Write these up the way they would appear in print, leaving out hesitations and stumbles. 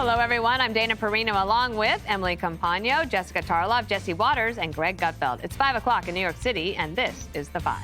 Hello, everyone. I'm Dana Perino, along with Emily Compagno, Jessica Tarlov, Jesse Waters, and Greg Gutfeld. It's 5 o'clock in New York City, and this is The Five.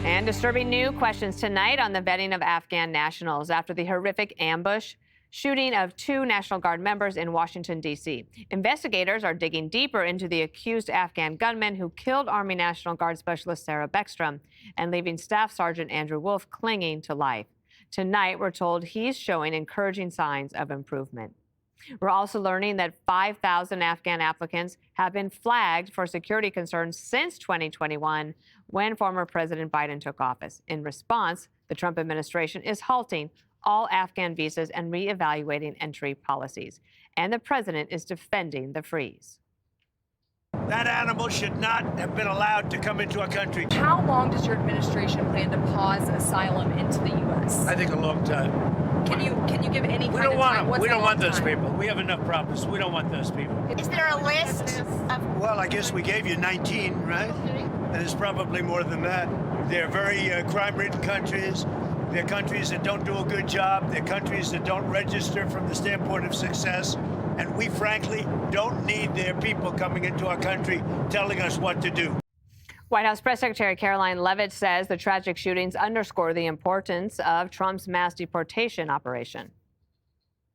And disturbing new questions tonight on the vetting of Afghan nationals after the horrific ambush shooting of 2 National Guard members in Washington, D.C. Investigators are digging deeper into the accused Afghan gunman who killed Army National Guard Specialist Sarah Beckstrom and leaving Staff Sergeant Andrew Wolf clinging to life. Tonight, we're told he's showing encouraging signs of improvement. We're also learning that 5,000 Afghan applicants have been flagged for security concerns since 2021, when former President Biden took office. In response, the Trump administration is halting all Afghan visas and reevaluating entry policies. And the president is defending the freeze. That animal should not have been allowed to come into our country. How long does your administration plan to pause asylum into the U.S.? I think a long time. Can you give any We kind don't of want time? them. We don't want those people. We have enough problems. We don't want those people. Is there a list of... Well, I guess we gave you 19, right? And it's probably more than that. They're very crime-ridden countries. They're countries that don't do a good job. They're countries that don't register from the standpoint of success. And we, frankly, don't need their people coming into our country telling us what to do. White House Press Secretary Caroline Leavitt says the tragic shootings underscore the importance of Trump's mass deportation operation.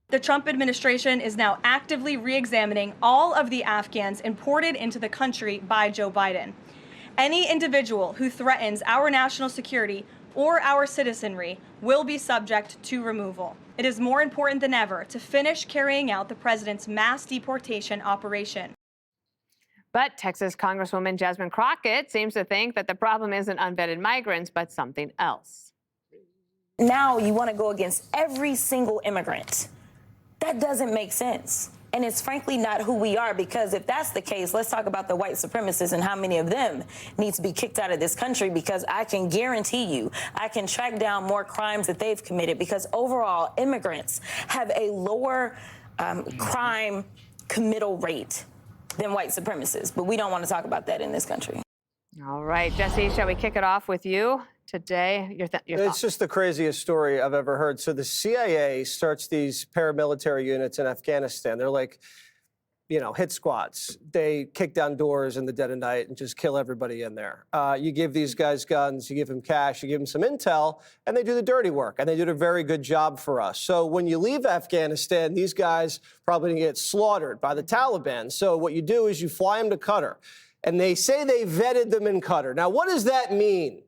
The Trump administration is now actively re-examining all of the Afghans imported into the country by Joe Biden. Any individual who threatens our national security or our citizenry will be subject to removal. It is more important than ever to finish carrying out the president's mass deportation operation. But Texas Congresswoman Jasmine Crockett seems to think that the problem isn't unvetted migrants, but something else. Now you want to go against every single immigrant. That doesn't make sense. And it's frankly not who we are, because if that's the case, let's talk about the white supremacists and how many of them need to be kicked out of this country, because I can guarantee you I can track down more crimes that they've committed, because overall immigrants have a lower crime committal rate than white supremacists. But we don't want to talk about that in this country. All right, Jesse, shall we kick it off with you today? Your It's thoughts. just the craziest story I've ever heard. So the CIA starts these paramilitary units in Afghanistan. They're like, hit squads. They kick down doors in the dead of night and just kill everybody in there. You give these guys guns, you give them cash, you give them some intel, and they do the dirty work. And they did a very good job for us. So when you leave Afghanistan, these guys probably get slaughtered by the Taliban. So what you do is you fly them to Qatar. And they say they vetted them in Qatar. Now, what does that mean?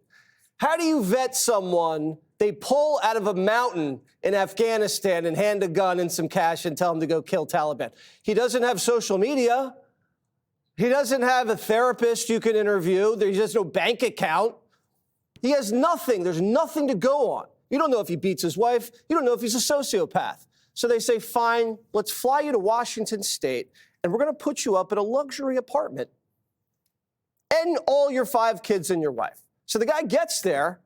How do you vet someone they pull out of a mountain in Afghanistan and hand a gun and some cash and tell him to go kill Taliban? He doesn't have social media. He doesn't have a therapist you can interview. There's just no bank account. He has nothing. There's nothing to go on. You don't know if he beats his wife. You don't know if he's a sociopath. So they say, fine, let's fly you to Washington State, and we're going to put you up in a luxury apartment and all your 5 kids and your wife. So the guy gets there,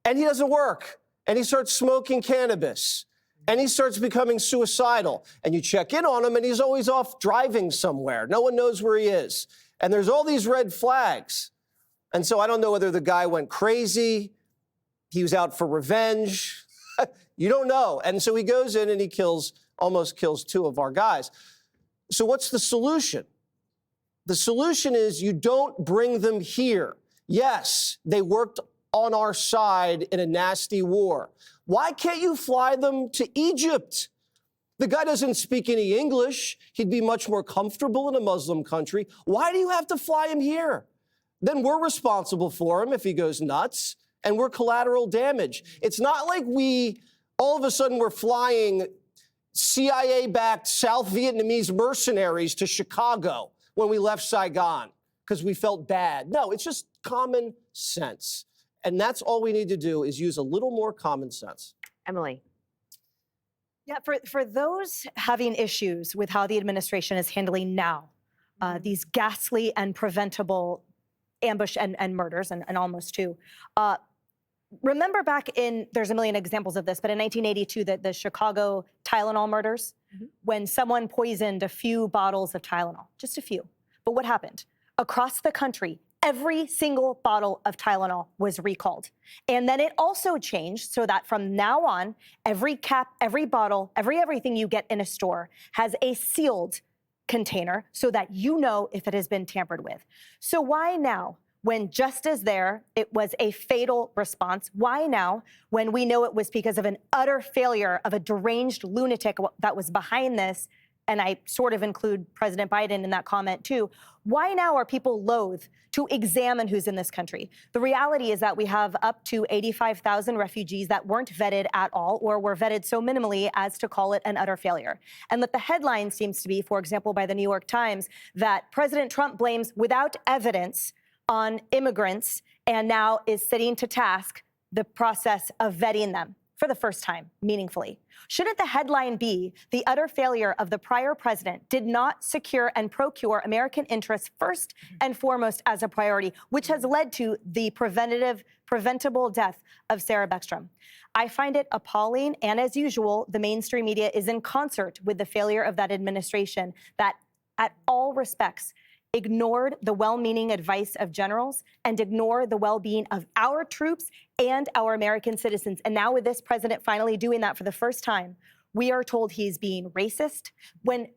and he doesn't work, and he starts smoking cannabis, and he starts becoming suicidal. And you check in on him, and he's always off driving somewhere. No one knows where he is. And there's all these red flags. And so I don't know whether the guy went crazy, he was out for revenge. You don't know. And so he goes in and he almost kills 2 of our guys. So what's the solution? The solution is you don't bring them here. Yes, they worked on our side in a nasty war. Why can't you fly them to Egypt? The guy doesn't speak any English. He'd be much more comfortable in a Muslim country. Why do you have to fly him here? Then we're responsible for him if he goes nuts, and we're collateral damage. It's not like all of a sudden we're flying CIA-backed South Vietnamese mercenaries to Chicago when we left Saigon because we felt bad. No, it's just common sense. And that's all we need to do is use a little more common sense. Emily. Yeah, for those having issues with how the administration is handling now these ghastly and preventable ambush and murders, and almost 2, remember back there's a million examples of this, but in 1982, the Chicago Tylenol murders, when someone poisoned a few bottles of Tylenol, just a few. But what happened? Across the country, every single bottle of Tylenol was recalled. And then it also changed so that from now on, every cap, every bottle, everything you get in a store has a sealed container so that you know if it has been tampered with. So why now, when just as there, it was a fatal response? Why now, when we know it was because of an utter failure of a deranged lunatic that was behind this, and I sort of include President Biden in that comment too, why now are people loath to examine who's in this country? The reality is that we have up to 85,000 refugees that weren't vetted at all or were vetted so minimally as to call it an utter failure. And that the headline seems to be, for example, by the New York Times, that President Trump blames without evidence on immigrants and now is sitting to task the process of vetting them for the first time, meaningfully. Shouldn't the headline be the utter failure of the prior president did not secure and procure American interests first and foremost as a priority, which has led to the preventable death of Sarah Beckstrom? I find it appalling, and as usual, the mainstream media is in concert with the failure of that administration that, at all respects, ignored the well-meaning advice of generals and ignored the well-being of our troops and our American citizens. And now with this president finally doing that for the first time, we are told he's being racist.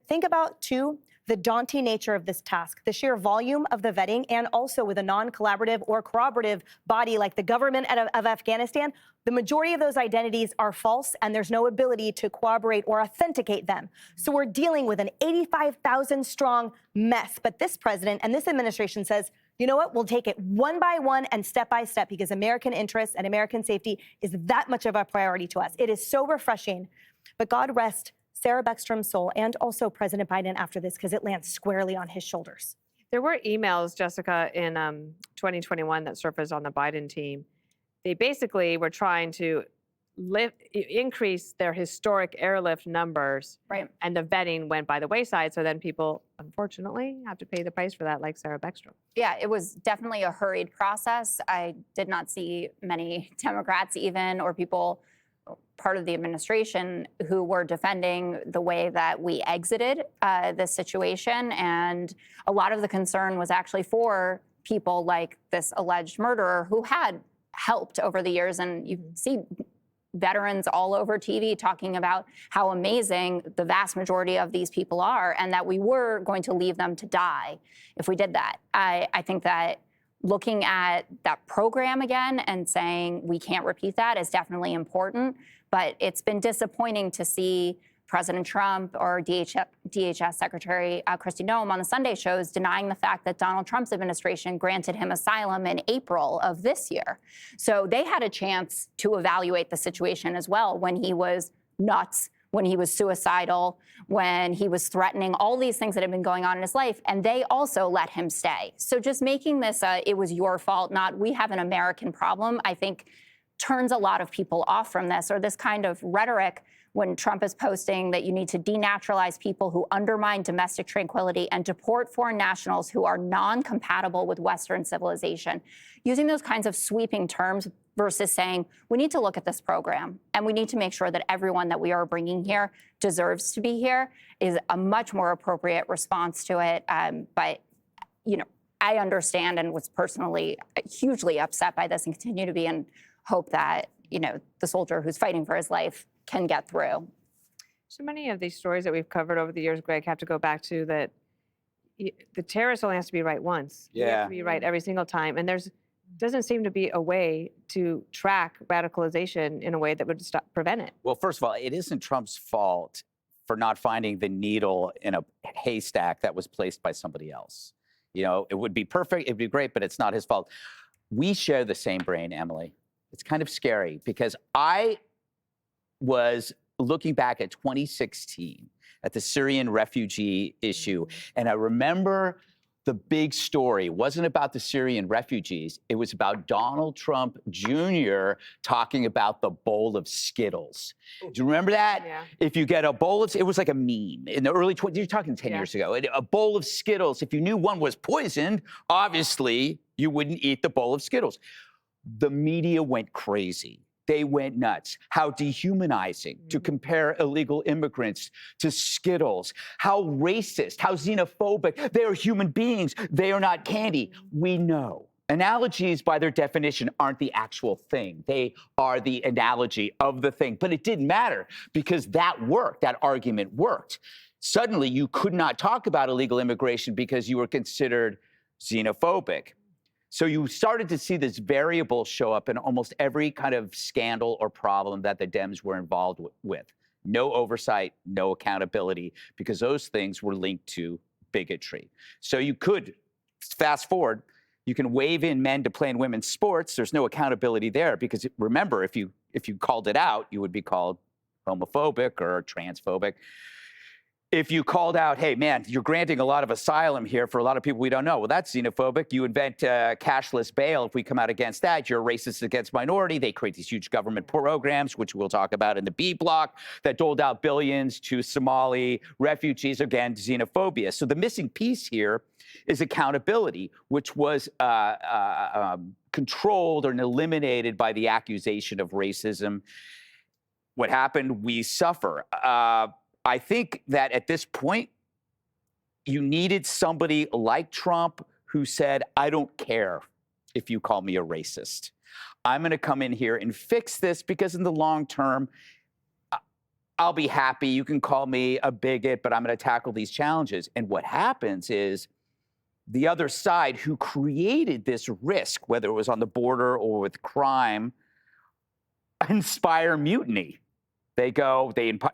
Think about, too, the daunting nature of this task, the sheer volume of the vetting, and also with a non-collaborative or corroborative body like the government of Afghanistan, the majority of those identities are false, and there's no ability to corroborate or authenticate them. So we're dealing with an 85,000 strong mess. But this president and this administration says, you know what, we'll take it one by one and step by step because American interests and American safety is that much of a priority to us. It is so refreshing. But God rest Sarah Beckstrom's soul and also President Biden after this, because it lands squarely on his shoulders. There were emails, Jessica, in 2021 that surfaced on the Biden team. They basically were trying to increase their historic airlift numbers, Right. and the vetting went by the wayside. So then people, unfortunately, have to pay the price for that, like Sarah Beckstrom. Yeah, it was definitely a hurried process. I did not see many Democrats even, or people part of the administration who were defending the way that we exited this situation. And a lot of the concern was actually for people like this alleged murderer who had helped over the years. And you see veterans all over TV talking about how amazing the vast majority of these people are, and that we were going to leave them to die if we did that. I think that looking at that program again and saying we can't repeat that is definitely important. But it's been disappointing to see President Trump or DHS Secretary Kristi Noem on the Sunday shows denying the fact that Donald Trump's administration granted him asylum in April of this year. So they had a chance to evaluate the situation as well when he was nuts, when he was suicidal, when he was threatening, all these things that had been going on in his life, and they also let him stay. So just making this it was your fault, not we have an American problem, I think turns a lot of people off from this, or this kind of rhetoric when Trump is posting that you need to denaturalize people who undermine domestic tranquility and deport foreign nationals who are non-compatible with Western civilization. Using those kinds of sweeping terms versus saying, we need to look at this program and we need to make sure that everyone that we are bringing here deserves to be here is a much more appropriate response to it. But, you know, I understand and was personally hugely upset by this and continue to be, and hope that, you know, the soldier who's fighting for his life can get through. So many of these stories that we've covered over the years, Greg, have to go back to that the terrorist only has to be right once. You have to be right every single time. And doesn't seem to be a way to track radicalization in a way that would prevent it. Well, first of all, it isn't Trump's fault for not finding the needle in a haystack that was placed by somebody else. You know, it would be perfect, it'd be great, but it's not his fault. We share the same brain, Emily. It's kind of scary because I was looking back at 2016 at the Syrian refugee issue, and I remember the big story wasn't about the Syrian refugees. It was about Donald Trump Jr. talking about the bowl of Skittles. Do you remember that? Yeah. If you get a bowl of, it was like a meme in the early 20s, you're talking 10 years ago, a bowl of Skittles. If you knew one was poisoned, obviously you wouldn't eat the bowl of Skittles. The media went crazy. They went nuts. How dehumanizing to compare illegal immigrants to Skittles. How racist, how xenophobic. They are human beings. They are not candy. We know. Analogies, by their definition, aren't the actual thing. They are the analogy of the thing. But it didn't matter because that worked. That argument worked. Suddenly, you could not talk about illegal immigration because you were considered xenophobic. So you started to see this variable show up in almost every kind of scandal or problem that the Dems were involved with. No oversight, no accountability, because those things were linked to bigotry. So you could, fast forward, you can wave in men to play in women's sports. There's no accountability there because remember, if you called it out, you would be called homophobic or transphobic. If you called out, hey, man, you're granting a lot of asylum here for a lot of people we don't know. Well, that's xenophobic. You invent cashless bail. If we come out against that, you're racist against minority. They create these huge government programs, which we'll talk about in the B block, that doled out billions to Somali refugees. Again, xenophobia. So the missing piece here is accountability, which was controlled or eliminated by the accusation of racism. What happened? We suffer. I think that at this point, you needed somebody like Trump who said, I don't care if you call me a racist. I'm going to come in here and fix this because in the long term, I'll be happy. You can call me a bigot, but I'm going to tackle these challenges. And what happens is the other side who created this risk, whether it was on the border or with crime, inspire mutiny. They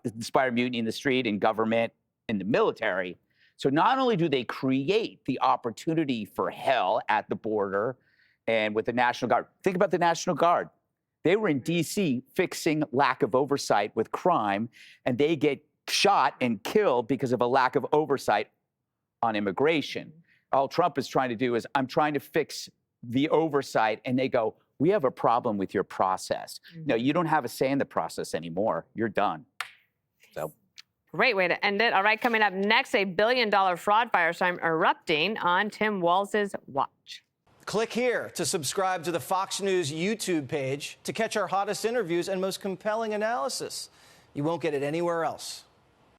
inspire mutiny in the street, in government, in the military. So not only do they create the opportunity for hell at the border and with the National Guard. Think about the National Guard. They were in D.C. fixing lack of oversight with crime, and they get shot and killed because of a lack of oversight on immigration. All Trump is trying to do is, I'm trying to fix the oversight, and they go, we have a problem with your process. No, you don't have a say in the process anymore. You're done. So, great way to end it. All right, coming up next, a $1 billion fraud firestorm erupting on Tim Walz's watch. Click here to subscribe to the Fox News YouTube page to catch our hottest interviews and most compelling analysis. You won't get it anywhere else.